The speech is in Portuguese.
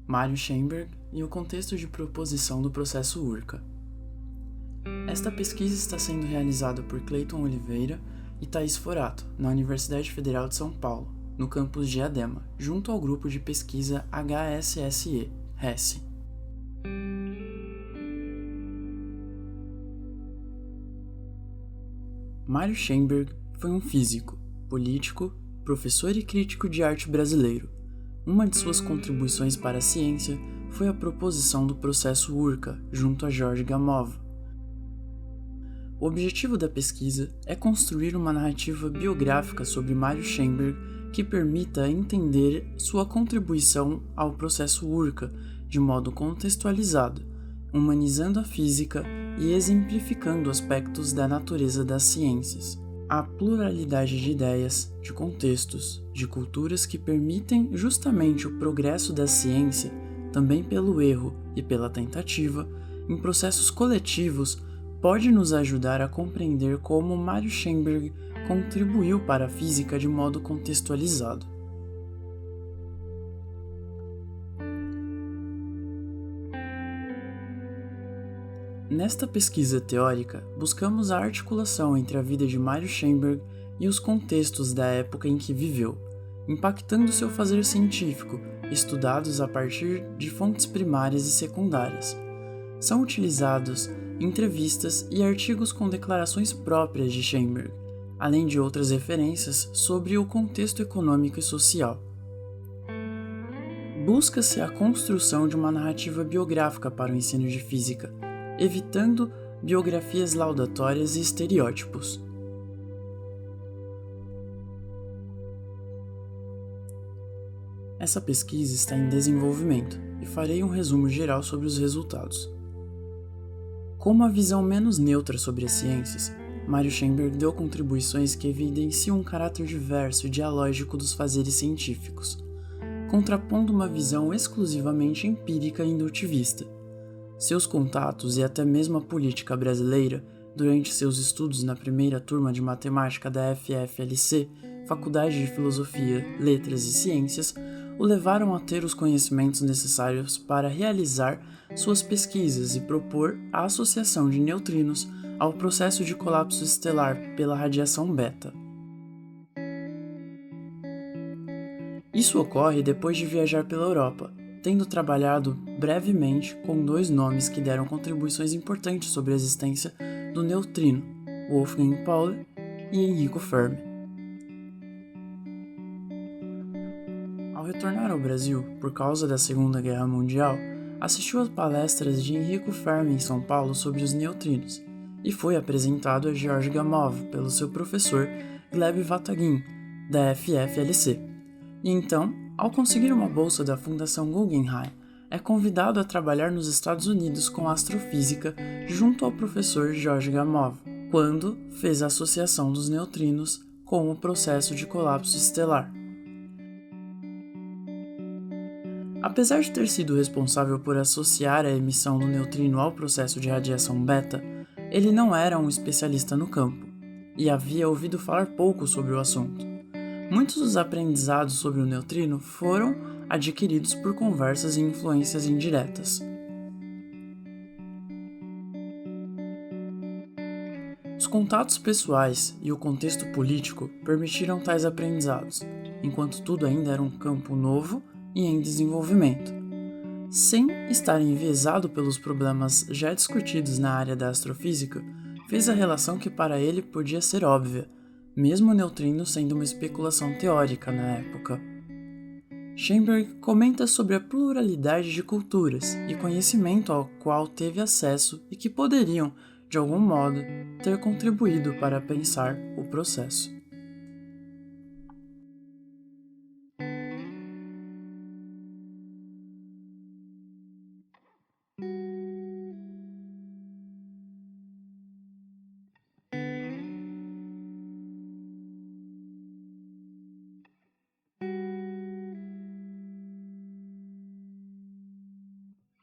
Mário Schoenberg e o contexto de proposição do processo Urca. Esta pesquisa está sendo realizada por Cleiton Oliveira e Thaís Forato, na Universidade Federal de São Paulo, no campus de Diadema, junto ao grupo de pesquisa HSSE. Mário Schoenberg foi um físico, político, professor e crítico de arte brasileiro. Uma de suas contribuições para a ciência foi a proposição do processo Urca, junto a Jorge Gamova. O objetivo da pesquisa é construir uma narrativa biográfica sobre Mário Schoenberg que permita entender sua contribuição ao processo Urca de modo contextualizado, humanizando a física e exemplificando aspectos da natureza das ciências. A pluralidade de ideias, de contextos, de culturas que permitem justamente o progresso da ciência, também pelo erro e pela tentativa, em processos coletivos, pode nos ajudar a compreender como Mário Schoenberg contribuiu para a física de modo contextualizado. Nesta pesquisa teórica, buscamos a articulação entre a vida de Mário Schoenberg e os contextos da época em que viveu, impactando seu fazer científico, estudados a partir de fontes primárias e secundárias. São utilizados entrevistas e artigos com declarações próprias de Schoenberg, além de outras referências sobre o contexto econômico e social. Busca-se a construção de uma narrativa biográfica para o ensino de física, evitando biografias laudatórias e estereótipos. Essa pesquisa está em desenvolvimento e farei um resumo geral sobre os resultados. Com uma visão menos neutra sobre as ciências, Mário Schoenberg deu contribuições que evidenciam um caráter diverso e dialógico dos fazeres científicos, contrapondo uma visão exclusivamente empírica e indutivista. Seus contatos e até mesmo a política brasileira, durante seus estudos na primeira turma de matemática da FFLC, Faculdade de Filosofia, Letras e Ciências, o levaram a ter os conhecimentos necessários para realizar suas pesquisas e propor a associação de neutrinos ao processo de colapso estelar pela radiação beta. Isso ocorre depois de viajar pela Europa, tendo trabalhado brevemente com dois nomes que deram contribuições importantes sobre a existência do neutrino, Wolfgang Pauli e Enrico Fermi. Ao retornar ao Brasil, por causa da Segunda Guerra Mundial, assistiu às palestras de Enrico Fermi em São Paulo sobre os neutrinos e foi apresentado a Jorge Gamova pelo seu professor Gleb Vatagin, da FFLC. E então, ao conseguir uma bolsa da Fundação Guggenheim, é convidado a trabalhar nos Estados Unidos com astrofísica junto ao professor Jorge Gamova, quando fez a associação dos neutrinos com o processo de colapso estelar. Apesar de ter sido responsável por associar a emissão do neutrino ao processo de radiação beta, ele não era um especialista no campo, e havia ouvido falar pouco sobre o assunto. Muitos dos aprendizados sobre o neutrino foram adquiridos por conversas e influências indiretas. Os contatos pessoais e o contexto político permitiram tais aprendizados, enquanto tudo ainda era um campo novo e em desenvolvimento. Sem estar enviesado pelos problemas já discutidos na área da astrofísica, fez a relação que para ele podia ser óbvia, mesmo o neutrino sendo uma especulação teórica na época. Schoenberg comenta sobre a pluralidade de culturas e conhecimento ao qual teve acesso e que poderiam, de algum modo, ter contribuído para pensar o processo.